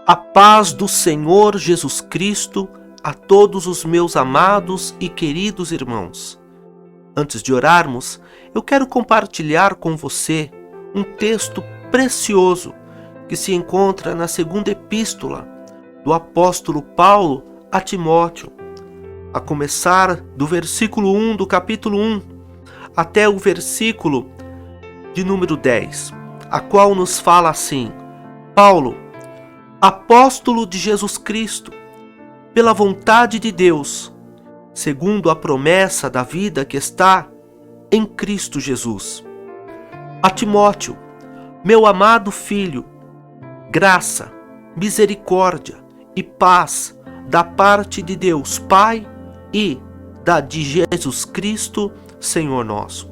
A paz do Senhor Jesus Cristo a todos os meus amados e queridos irmãos. Antes de orarmos, eu quero compartilhar com você um texto precioso que se encontra na segunda epístola do apóstolo Paulo a Timóteo, a começar do versículo 1 do capítulo 1 até o versículo de número 10, a qual nos fala assim: Paulo, apóstolo de Jesus Cristo, pela vontade de Deus, segundo a promessa da vida que está em Cristo Jesus. A Timóteo, meu amado filho, graça, misericórdia e paz da parte de Deus Pai e da de Jesus Cristo, Senhor nosso.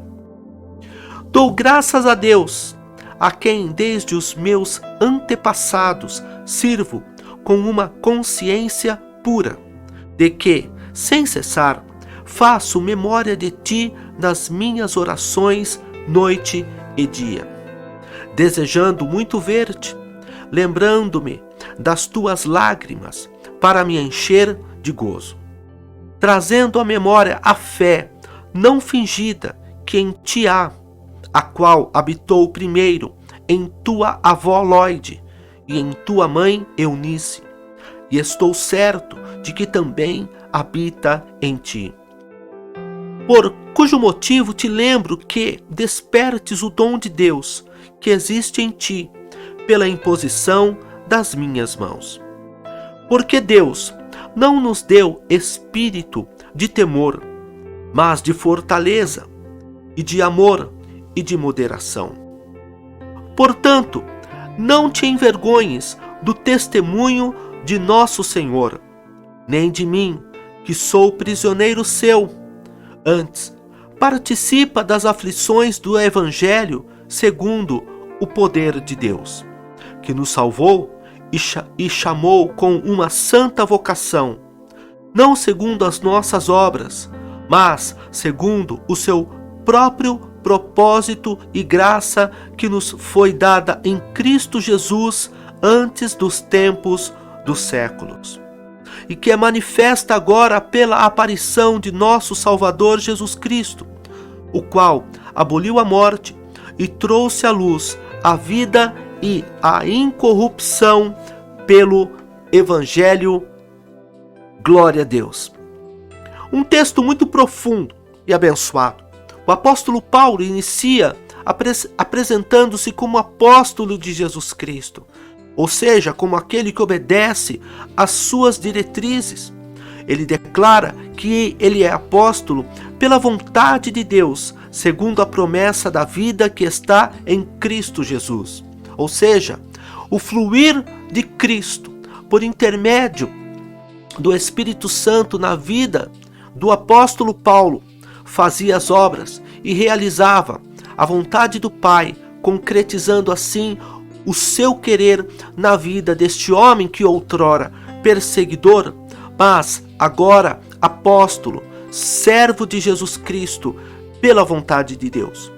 Dou graças a Deus, a quem desde os meus antepassados sirvo com uma consciência pura, de que, sem cessar, faço memória de ti nas minhas orações noite e dia, desejando muito ver-te, lembrando-me das tuas lágrimas para me encher de gozo, trazendo à memória a fé não fingida que em ti há, a qual habitou primeiro em tua avó Lóide e em tua mãe Eunice, e estou certo de que também habita em ti. Por cujo motivo te lembro que despertes o dom de Deus que existe em ti, pela imposição das minhas mãos. Porque Deus não nos deu espírito de temor, mas de fortaleza, e de amor, e de moderação. Portanto, não te envergonhes do testemunho de nosso Senhor, nem de mim, que sou prisioneiro seu. Antes, participa das aflições do Evangelho segundo o poder de Deus, que nos salvou e chamou com uma santa vocação, não segundo as nossas obras, mas segundo o seu próprio propósito e graça que nos foi dada em Cristo Jesus antes dos tempos dos séculos, e que é manifesta agora pela aparição de nosso Salvador Jesus Cristo, o qual aboliu a morte e trouxe à luz a vida e a incorrupção pelo Evangelho. Glória a Deus. Um texto muito profundo e abençoado. O apóstolo Paulo inicia apresentando-se como apóstolo de Jesus Cristo, ou seja, como aquele que obedece às suas diretrizes. Ele declara que ele é apóstolo pela vontade de Deus, segundo a promessa da vida que está em Cristo Jesus. Ou seja, o fluir de Cristo por intermédio do Espírito Santo na vida do apóstolo Paulo fazia as obras e realizava a vontade do Pai, concretizando assim o seu querer na vida deste homem que outrora perseguidor, mas agora apóstolo, servo de Jesus Cristo, pela vontade de Deus.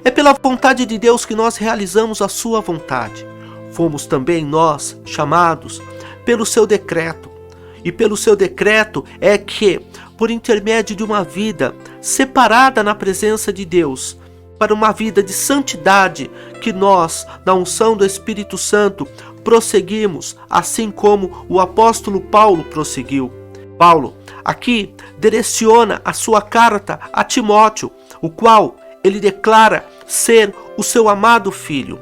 É pela vontade de Deus que nós realizamos a sua vontade. Fomos também nós chamados pelo seu decreto. E pelo seu decreto é que, por intermédio de uma vida separada na presença de Deus, para uma vida de santidade, que nós, na unção do Espírito Santo, prosseguimos, assim como o apóstolo Paulo prosseguiu. Paulo aqui direciona a sua carta a Timóteo, o qual ele declara ser o seu amado filho.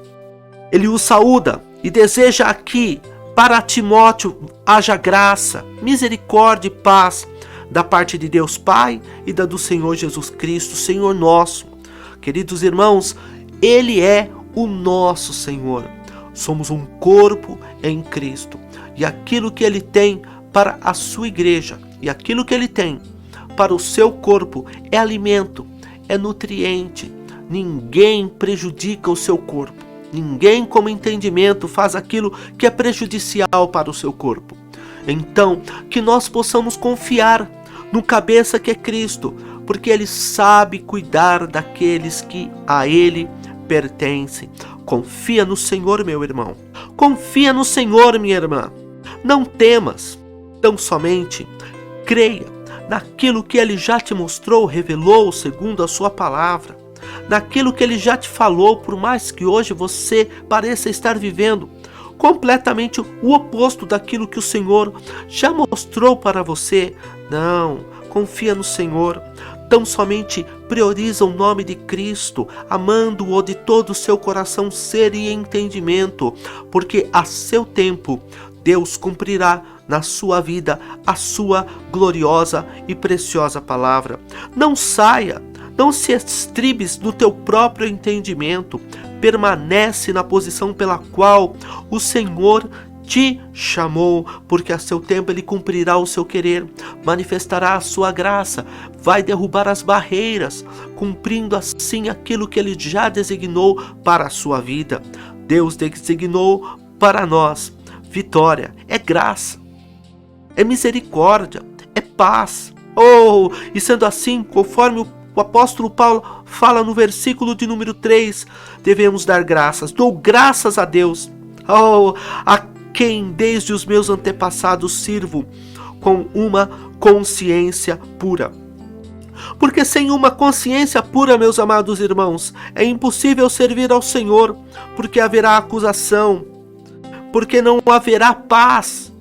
Ele o saúda e deseja aqui para Timóteo haja graça, misericórdia e paz da parte de Deus Pai e da do Senhor Jesus Cristo, Senhor nosso. Queridos irmãos, Ele é o nosso Senhor. Somos um corpo em Cristo. E aquilo que Ele tem para a sua igreja e aquilo que Ele tem para o seu corpo é alimento, é nutriente. Ninguém prejudica o seu corpo. Ninguém com entendimento faz aquilo que é prejudicial para o seu corpo. Então, que nós possamos confiar no cabeça que é Cristo, porque Ele sabe cuidar daqueles que a Ele pertencem. Confia no Senhor, meu irmão. Confia no Senhor, minha irmã. Não temas, tão somente creia naquilo que Ele já te mostrou, revelou segundo a sua palavra, naquilo que Ele já te falou, por mais que hoje você pareça estar vivendo completamente o oposto daquilo que o Senhor já mostrou para você. Não, confia no Senhor. Tão somente prioriza o nome de Cristo, amando-o de todo o seu coração, ser e entendimento, porque a seu tempo Deus cumprirá na sua vida a sua gloriosa e preciosa palavra. Não saia, não se estribes no teu próprio entendimento, permanece na posição pela qual o Senhor te chamou, porque a seu tempo Ele cumprirá o seu querer, manifestará a sua graça, vai derrubar as barreiras, cumprindo assim aquilo que Ele já designou para a sua vida. Deus designou para nós vitória, é graça, é misericórdia, é paz. E sendo assim, conforme o apóstolo Paulo fala no versículo de número 3, devemos dar graças. Dou graças a Deus, a quem desde os meus antepassados sirvo com uma consciência pura. Porque sem uma consciência pura, meus amados irmãos, é impossível servir ao Senhor, porque haverá acusação, porque não haverá paz,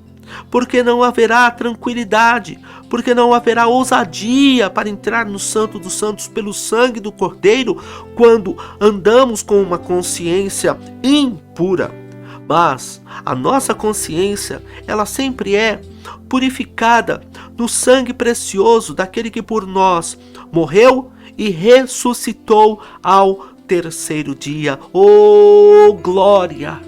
porque não haverá tranquilidade, porque não haverá ousadia para entrar no Santo dos Santos pelo sangue do Cordeiro, quando andamos com uma consciência impura. Mas a nossa consciência, ela sempre é purificada no sangue precioso daquele que por nós morreu e ressuscitou ao terceiro dia. Glória!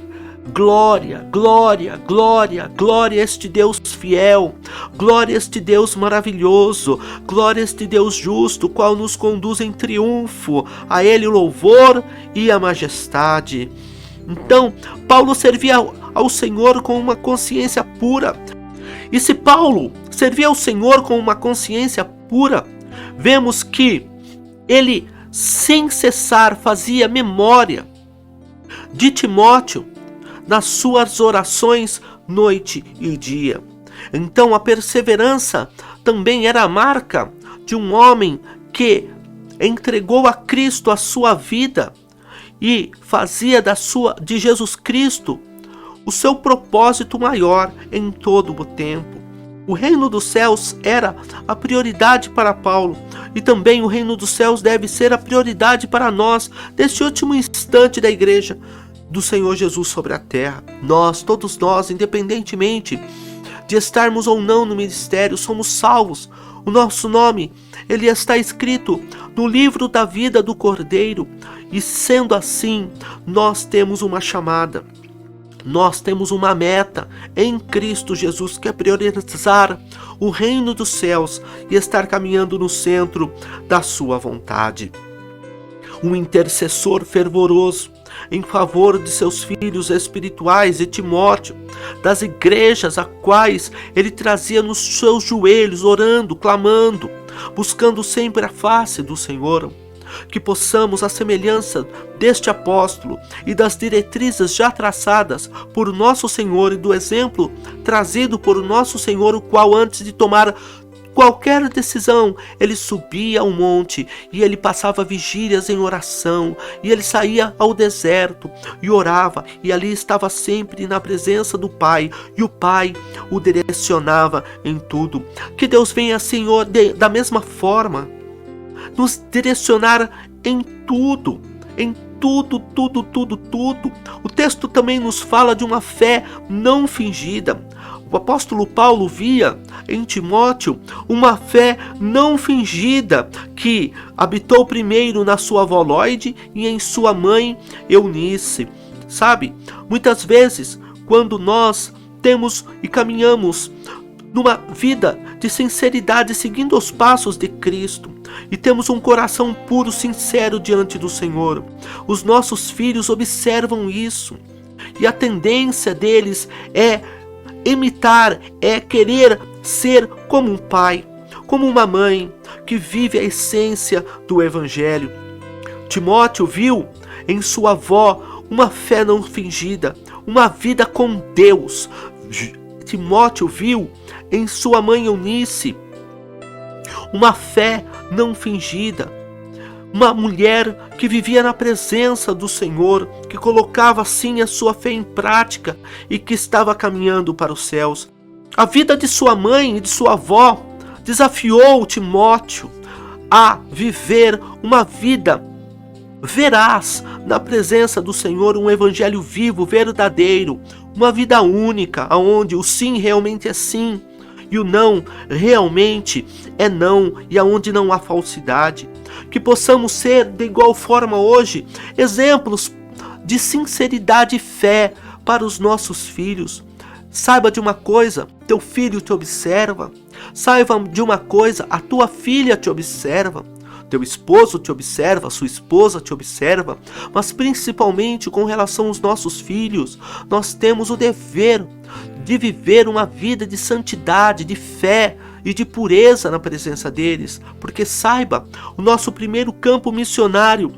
Glória, glória, glória, glória a este Deus fiel, glória a este Deus maravilhoso, glória a este Deus justo, qual nos conduz em triunfo, a Ele o louvor e a majestade. Então, Paulo servia ao Senhor com uma consciência pura. E se Paulo servia ao Senhor com uma consciência pura, vemos que ele, sem cessar, fazia memória de Timóteo nas suas orações noite e dia. Então, a perseverança também era a marca de um homem que entregou a Cristo a sua vida e fazia de Jesus Cristo o seu propósito maior em todo o tempo. O reino dos céus era a prioridade para Paulo, e também o reino dos céus deve ser a prioridade para nós, neste último instante da igreja do Senhor Jesus sobre a terra. Todos nós, independentemente de estarmos ou não no ministério, somos salvos. O nosso nome, ele está escrito no livro da vida do Cordeiro, e sendo assim, nós temos uma chamada, nós temos uma meta em Cristo Jesus, que é priorizar o reino dos céus e estar caminhando no centro da sua vontade. Um intercessor fervoroso em favor de seus filhos espirituais e Timóteo, das igrejas a quais ele trazia nos seus joelhos, orando, clamando, buscando sempre a face do Senhor. Que possamos, à semelhança deste apóstolo e das diretrizes já traçadas por nosso Senhor e do exemplo trazido por nosso Senhor, o qual antes de tomar qualquer decisão, ele subia ao monte e ele passava vigílias em oração, e ele saía ao deserto e orava, e ali estava sempre na presença do Pai, e o Pai o direcionava em tudo. Que Deus venha, Senhor, da mesma forma nos direcionar em tudo, tudo. O texto também nos fala de uma fé não fingida. O apóstolo Paulo via em Timóteo uma fé não fingida, que habitou primeiro na sua avó Lóide e em sua mãe Eunice. Sabe, muitas vezes, quando nós temos e caminhamos numa vida de sinceridade, seguindo os passos de Cristo, e temos um coração puro, sincero diante do Senhor, os nossos filhos observam isso, e a tendência deles é imitar, é querer ser como um pai, como uma mãe, que vive a essência do Evangelho. Timóteo viu em sua avó uma fé não fingida, uma vida com Deus. Timóteo viu em sua mãe Eunice uma fé não fingida, uma mulher que vivia na presença do Senhor, que colocava sim a sua fé em prática e que estava caminhando para os céus. A vida de sua mãe e de sua avó desafiou Timóteo a viver uma vida veraz na presença do Senhor, um evangelho vivo, verdadeiro, uma vida única, onde o sim realmente é sim e o não realmente é não, e aonde não há falsidade. Que possamos ser de igual forma hoje exemplos de sinceridade e fé para os nossos filhos. Saiba de uma coisa, teu filho te observa. Saiba de uma coisa, a tua filha te observa. Teu esposo te observa, sua esposa te observa. Mas principalmente com relação aos nossos filhos, nós temos o dever de viver uma vida de santidade, de fé e de pureza na presença deles. Porque saiba, o nosso primeiro campo missionário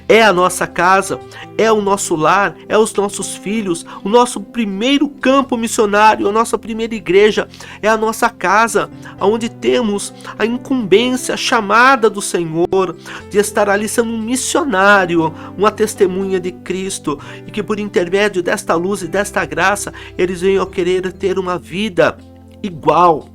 é a nossa casa, é o nosso lar, é os nossos filhos. O nosso primeiro campo missionário, a nossa primeira igreja é a nossa casa, onde temos a incumbência, a chamada do Senhor de estar ali sendo um missionário, uma testemunha de Cristo, e que por intermédio desta luz e desta graça eles venham a querer ter uma vida igual.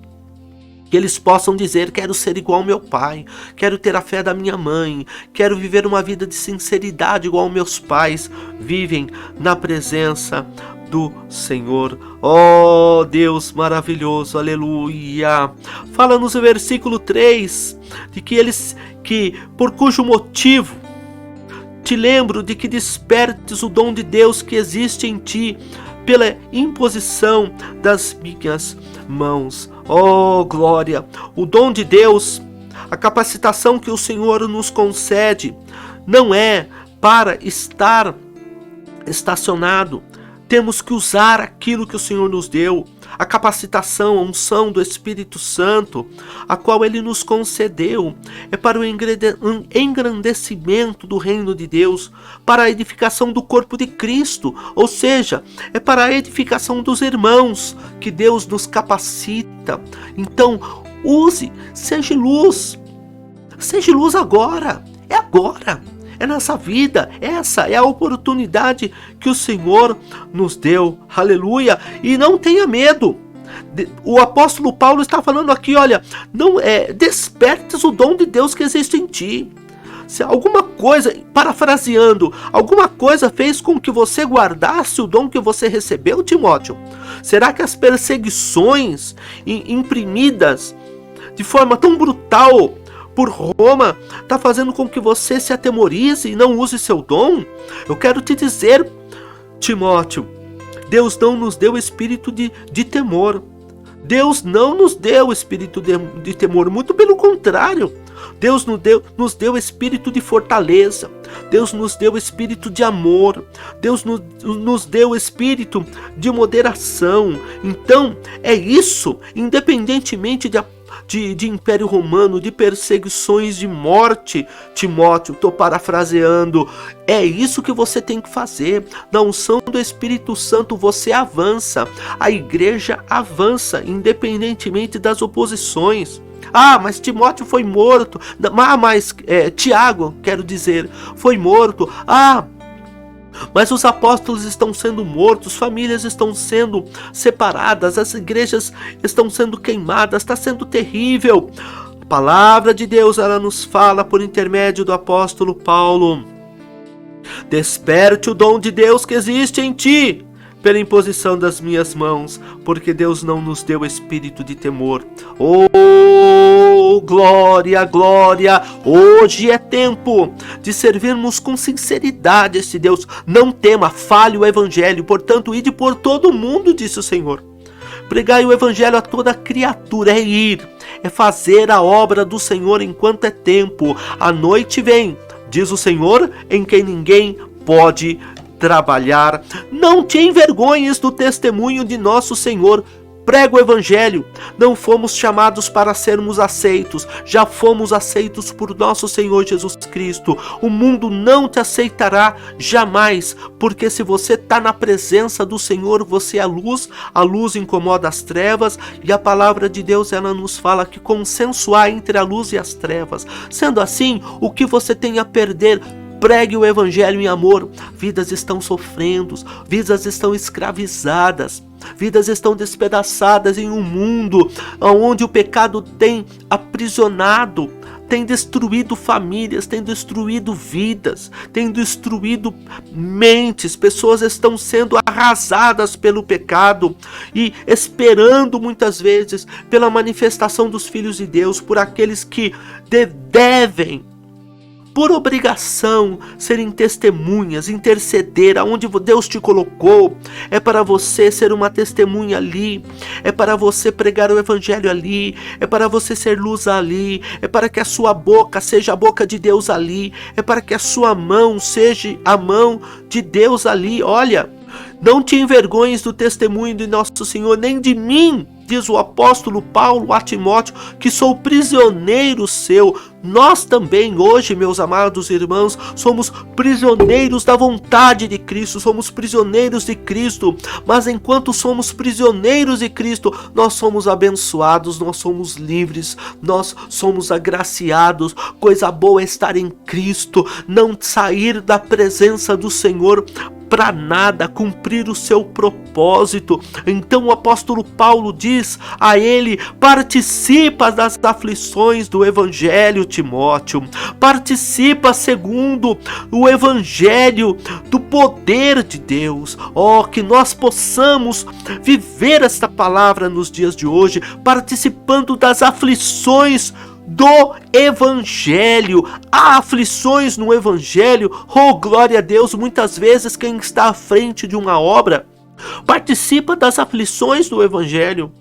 Que eles possam dizer: quero ser igual ao meu pai, quero ter a fé da minha mãe, quero viver uma vida de sinceridade igual meus pais vivem na presença do Senhor. Oh Deus maravilhoso, aleluia. Fala no versículo 3 de que por cujo motivo te lembro de que despertes o dom de Deus que existe em ti pela imposição das minhas mãos. Oh glória! O dom de Deus, a capacitação que o Senhor nos concede, não é para estar estacionado. Temos que usar aquilo que o Senhor nos deu, a capacitação, a unção do Espírito Santo, a qual Ele nos concedeu, é para o engrandecimento do reino de Deus, para a edificação do corpo de Cristo, ou seja, é para a edificação dos irmãos que Deus nos capacita. Então, use, seja luz agora, é agora. É nessa vida, essa é a oportunidade que o Senhor nos deu, aleluia, e não tenha medo. O apóstolo Paulo está falando aqui, olha, despertes o dom de Deus que existe em ti. Se alguma coisa, parafraseando, alguma coisa fez com que você guardasse o dom que você recebeu, Timóteo? Será que as perseguições imprimidas de forma tão brutal por Roma está fazendo com que você se atemorize e não use seu dom? Eu quero te dizer, Timóteo, Deus não nos deu espírito de temor. Deus não nos deu espírito de temor, muito pelo contrário. Deus nos deu espírito de fortaleza. Deus nos deu espírito de amor. Deus nos deu espírito de moderação. Então, é isso, independentemente de Império Romano, de perseguições, de morte, Timóteo, estou parafraseando, é isso que você tem que fazer. Na unção do Espírito Santo você avança, a igreja avança, independentemente das oposições. Mas Timóteo foi morto, Tiago, quero dizer, foi morto. Mas os apóstolos estão sendo mortos, famílias estão sendo separadas, as igrejas estão sendo queimadas, está sendo terrível. A palavra de Deus, ela nos fala por intermédio do apóstolo Paulo: desperte o dom de Deus que existe em ti pela imposição das minhas mãos, porque Deus não nos deu espírito de temor. Oh, glória, glória! Hoje é tempo de servirmos com sinceridade esse Deus. Não tema, fale o evangelho, portanto, ide por todo o mundo, disse o Senhor. Pregai o evangelho a toda criatura, é ir, é fazer a obra do Senhor enquanto é tempo. A noite vem, diz o Senhor, em quem ninguém pode trabalhar. Não te envergonhes do testemunho de nosso Senhor. prega o evangelho. Não fomos chamados para sermos aceitos, já fomos aceitos por nosso Senhor Jesus Cristo. O mundo não te aceitará jamais, porque se você está na presença do Senhor, você é a luz incomoda as trevas, e a palavra de Deus, ela nos fala que consenso há entre a luz e as trevas. Sendo assim, o que você tem a perder? Pregue o evangelho em amor. Vidas estão sofrendo, vidas estão escravizadas, vidas estão despedaçadas em um mundo onde o pecado tem aprisionado, tem destruído famílias, tem destruído vidas, tem destruído mentes. Pessoas estão sendo arrasadas pelo pecado e esperando muitas vezes pela manifestação dos filhos de Deus, por aqueles que devem, por obrigação, serem testemunhas, interceder aonde Deus te colocou. É para você ser uma testemunha ali, é para você pregar o evangelho ali, é para você ser luz ali, é para que a sua boca seja a boca de Deus ali, é para que a sua mão seja a mão de Deus ali. Olha, não te envergonhes do testemunho de nosso Senhor, nem de mim, diz o apóstolo Paulo a Timóteo, que sou prisioneiro seu. Nós também hoje, meus amados irmãos, somos prisioneiros da vontade de Cristo, somos prisioneiros de Cristo, mas enquanto somos prisioneiros de Cristo, nós somos abençoados, nós somos livres, nós somos agraciados. Coisa boa é estar em Cristo, não sair da presença do Senhor para nada, cumprir o seu propósito. Então o apóstolo Paulo diz a ele: participa das aflições do evangelho, Timóteo, participa segundo o evangelho do poder de Deus. Que nós possamos viver esta palavra nos dias de hoje, participando das aflições do evangelho. Há aflições no evangelho, glória a Deus. Muitas vezes quem está à frente de uma obra participa das aflições do evangelho,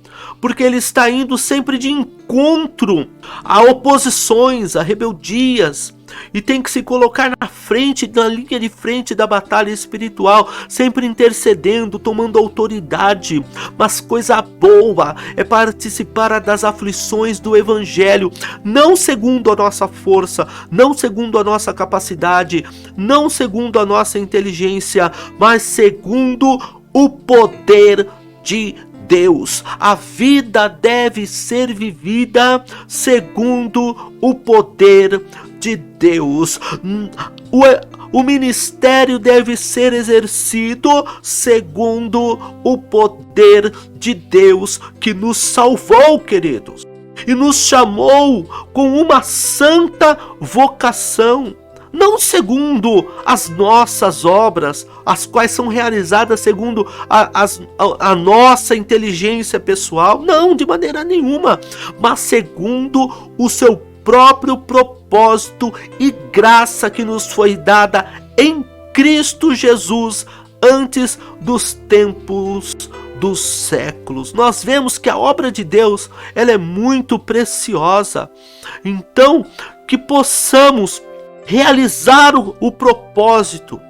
porque ele está indo sempre de encontro a oposições, a rebeldias, e tem que se colocar na frente, na linha de frente da batalha espiritual, sempre intercedendo, tomando autoridade. Mas coisa boa é participar das aflições do evangelho, não segundo a nossa força, não segundo a nossa capacidade, não segundo a nossa inteligência, mas segundo o poder de Deus. A vida deve ser vivida segundo o poder de Deus. O ministério deve ser exercido segundo o poder de Deus, que nos salvou, queridos, e nos chamou com uma santa vocação. Não segundo as nossas obras, as quais são realizadas segundo a nossa inteligência pessoal. Não, de maneira nenhuma. Mas segundo o seu próprio propósito e graça que nos foi dada em Cristo Jesus antes dos tempos dos séculos. Nós vemos que a obra de Deus, ela é muito preciosa. Então, que possamos realizar o propósito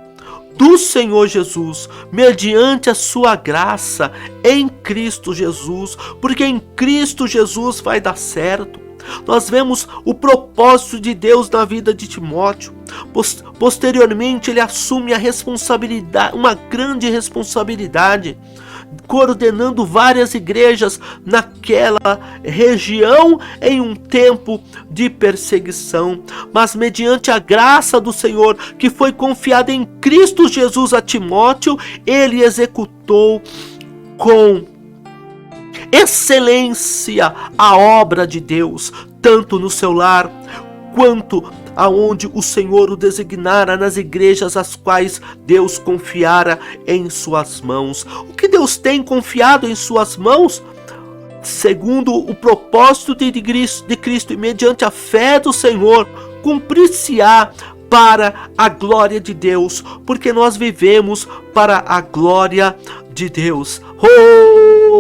do Senhor Jesus, mediante a sua graça em Cristo Jesus, porque em Cristo Jesus vai dar certo. Nós vemos o propósito de Deus na vida de Timóteo. Posteriormente ele assume a responsabilidade, uma grande responsabilidade, coordenando várias igrejas naquela região em um tempo de perseguição. Mas mediante a graça do Senhor que foi confiada em Cristo Jesus a Timóteo, ele executou com excelência a obra de Deus, tanto no seu lar quanto aonde o Senhor o designara nas igrejas as quais Deus confiara em suas mãos. O que Deus tem confiado em suas mãos, segundo o propósito de Cristo e mediante a fé do Senhor, cumprir-se-á para a glória de Deus, porque nós vivemos para a glória de Deus.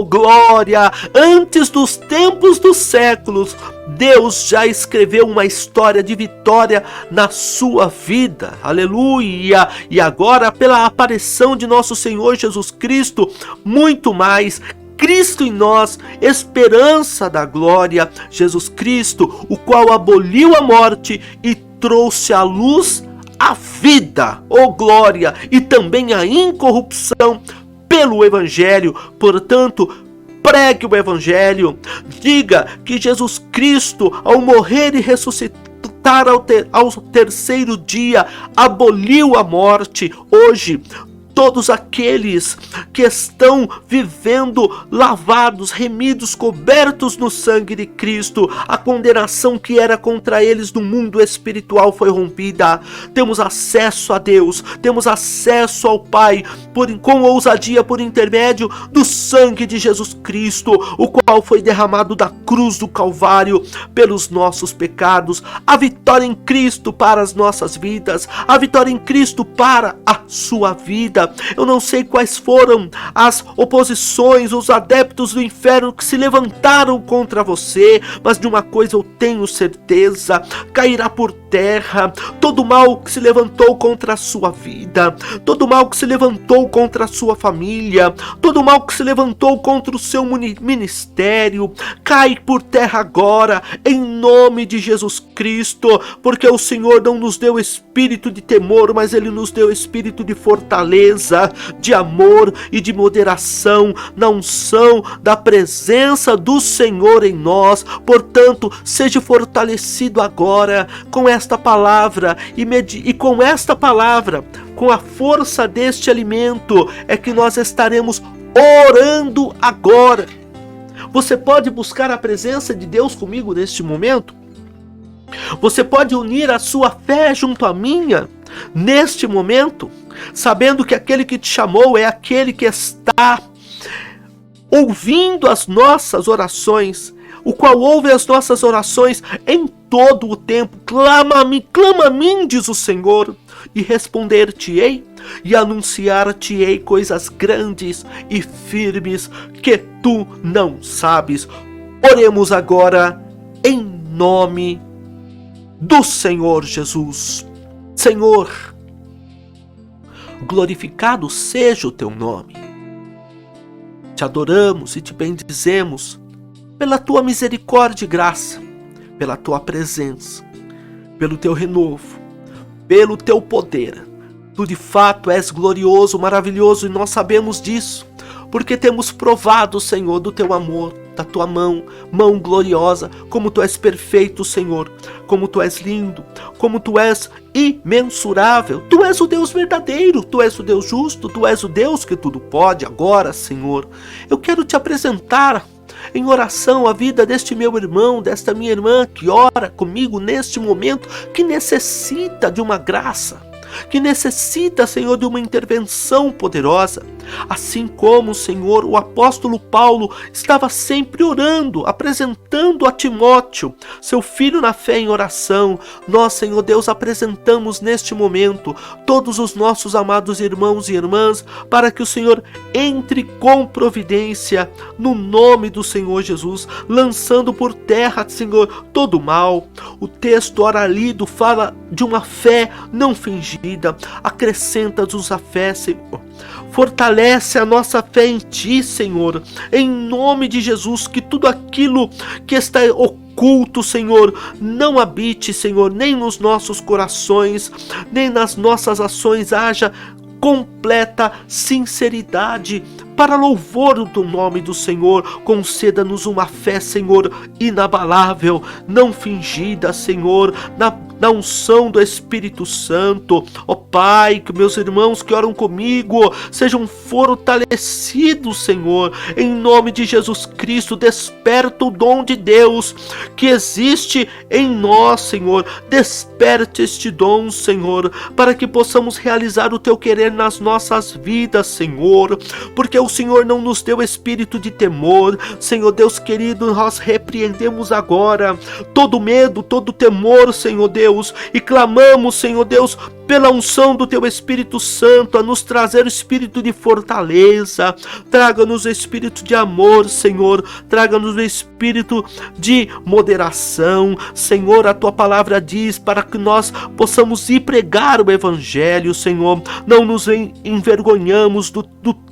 Glória! Antes dos tempos dos séculos, Deus já escreveu uma história de vitória na sua vida. Aleluia! E agora, pela aparição de nosso Senhor Jesus Cristo, muito mais. Cristo em nós, esperança da glória. Jesus Cristo, o qual aboliu a morte e trouxe à luz a vida, glória, e também a incorrupção pelo Evangelho. Portanto, pregue o Evangelho, diga que Jesus Cristo, ao morrer e ressuscitar ao terceiro dia, aboliu a morte. Hoje, todos aqueles que estão vivendo lavados, remidos, cobertos no sangue de Cristo, a condenação que era contra eles no mundo espiritual foi rompida. Temos acesso a Deus, temos acesso ao Pai com ousadia por intermédio do sangue de Jesus Cristo, o qual foi derramado da cruz do Calvário pelos nossos pecados. A vitória em Cristo para as nossas vidas, a vitória em Cristo para a sua vida. Eu não sei quais foram as oposições, os adeptos do inferno que se levantaram contra você, mas de uma coisa eu tenho certeza: cairá por terra todo mal que se levantou contra a sua vida, todo mal que se levantou contra a sua família, todo mal que se levantou contra o seu ministério. Cai por terra agora, em nome de Jesus Cristo, porque o Senhor não nos deu espírito de temor, mas Ele nos deu espírito de fortaleza, de amor e de moderação, na unção da presença do Senhor em nós. Portanto, seja fortalecido agora com esta palavra, e com esta palavra, com a força deste alimento, é que nós estaremos orando agora. Você pode buscar a presença de Deus comigo neste momento? Você pode unir a sua fé junto à minha neste momento, sabendo que aquele que te chamou é aquele que está ouvindo as nossas orações, o qual ouve as nossas orações em todo o tempo. Clama a mim, diz o Senhor, e responder-te-ei e anunciar-te-ei coisas grandes e firmes que tu não sabes. Oremos agora em nome do Senhor Jesus. Senhor, glorificado seja o teu nome. Te adoramos e te bendizemos pela tua misericórdia e graça, pela tua presença, pelo teu renovo, pelo teu poder. Tu de fato és glorioso, maravilhoso, e nós sabemos disso, porque temos provado, Senhor, do teu amor, da tua mão gloriosa, como tu és perfeito, Senhor, como tu és lindo, como tu és imensurável. Tu és o Deus verdadeiro, tu és o Deus justo, tu és o Deus que tudo pode. Agora, Senhor, eu quero te apresentar em oração a vida deste meu irmão, desta minha irmã que ora comigo neste momento, que necessita de uma graça, que necessita, Senhor, de uma intervenção poderosa. Assim como, Senhor, o apóstolo Paulo estava sempre orando, apresentando a Timóteo, seu filho na fé, em oração, nós, Senhor Deus, apresentamos neste momento todos os nossos amados irmãos e irmãs, para que o Senhor entre com providência, no nome do Senhor Jesus, lançando por terra, Senhor, todo o mal. O texto ora lido fala de uma fé não fingida. Acrescenta-nos a fé, Senhor. Fortalece a nossa fé em Ti, Senhor, em nome de Jesus, que tudo aquilo que está oculto, Senhor, não habite, Senhor, nem nos nossos corações, nem nas nossas ações, haja completa sinceridade, para louvor do nome do Senhor. Conceda-nos uma fé, Senhor, inabalável, não fingida, Senhor, na unção do Espírito Santo. Ó Pai, que meus irmãos que oram comigo sejam fortalecidos, Senhor, em nome de Jesus Cristo. Desperta o dom de Deus que existe em nós, Senhor. Desperte este dom, Senhor, para que possamos realizar o Teu querer nas nossas vidas, Senhor, porque o Senhor não nos deu espírito de temor. Senhor Deus querido, nós repreendemos agora todo medo, todo temor, Senhor Deus, e clamamos, Senhor Deus, pela unção do teu Espírito Santo, a nos trazer o espírito de fortaleza. Traga-nos o espírito de amor, Senhor. Traga-nos o espírito de moderação. Senhor, a tua palavra diz para que nós possamos ir pregar o Evangelho, Senhor. Não nos envergonhamos do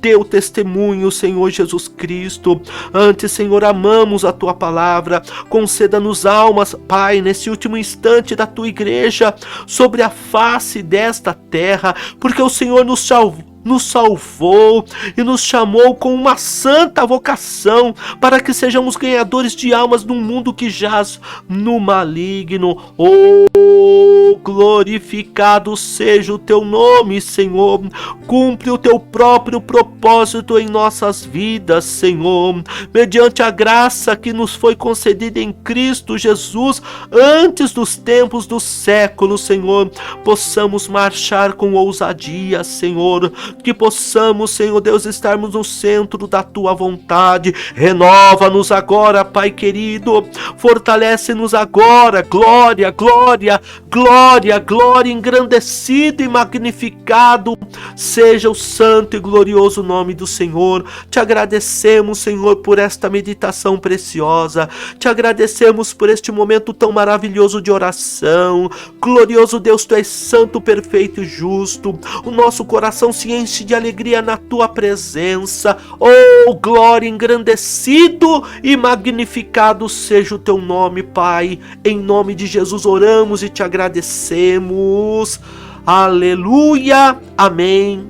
teu testemunho, Senhor Jesus Cristo. Antes, Senhor, amamos a tua palavra. Conceda-nos almas, Pai, nesse último instante da tua igreja, sobre a face desta terra, porque o Senhor nos salvou e nos chamou com uma santa vocação para que sejamos ganhadores de almas num mundo que jaz no maligno. Oh, glorificado seja o teu nome, Senhor. Cumpre o teu próprio propósito em nossas vidas, Senhor, mediante a graça que nos foi concedida em Cristo Jesus antes dos tempos dos séculos, Senhor. Possamos marchar com ousadia, Senhor, que possamos, Senhor Deus, estarmos no centro da tua vontade. Renova-nos agora, Pai querido, fortalece-nos agora. Glória, glória, glória, glória, engrandecido e magnificado seja o santo e glorioso nome do Senhor. Te agradecemos, Senhor, por esta meditação preciosa. Te agradecemos por este momento tão maravilhoso de oração. Glorioso Deus, tu és santo, perfeito e justo. O nosso coração se enche de alegria na tua presença. Oh, glória, engrandecido e magnificado seja o teu nome, Pai. Em nome de Jesus oramos e te agradecemos. Aleluia, amém.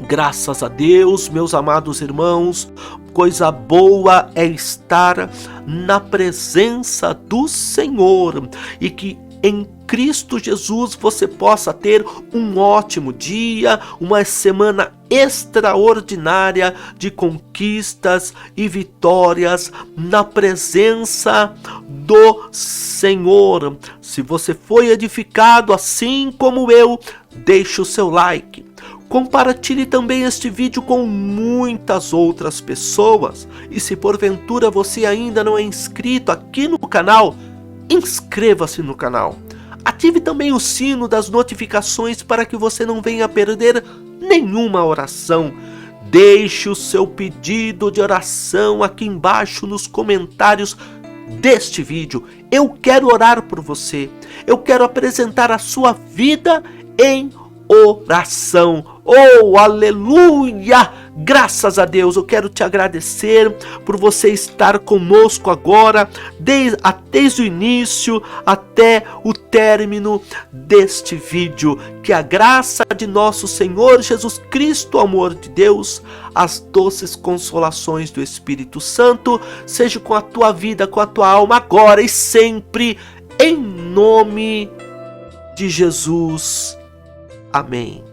Graças a Deus, meus amados irmãos. Coisa boa é estar na presença do Senhor, e que em Cristo Jesus você possa ter um ótimo dia, uma semana extraordinária de conquistas e vitórias na presença do Senhor. Se você foi edificado assim como eu, deixe o seu like. Compartilhe também este vídeo com muitas outras pessoas. E se porventura você ainda não é inscrito aqui no canal, inscreva-se no canal. Ative também o sino das notificações para que você não venha perder nenhuma oração. Deixe o seu pedido de oração aqui embaixo nos comentários deste vídeo. Eu quero orar por você. Eu quero apresentar a sua vida em oração. Oh, aleluia! Graças a Deus, eu quero te agradecer por você estar conosco agora, desde o início até o término deste vídeo. Que a graça de nosso Senhor Jesus Cristo, o amor de Deus, as doces consolações do Espírito Santo, seja com a tua vida, com a tua alma, agora e sempre, em nome de Jesus. Amém.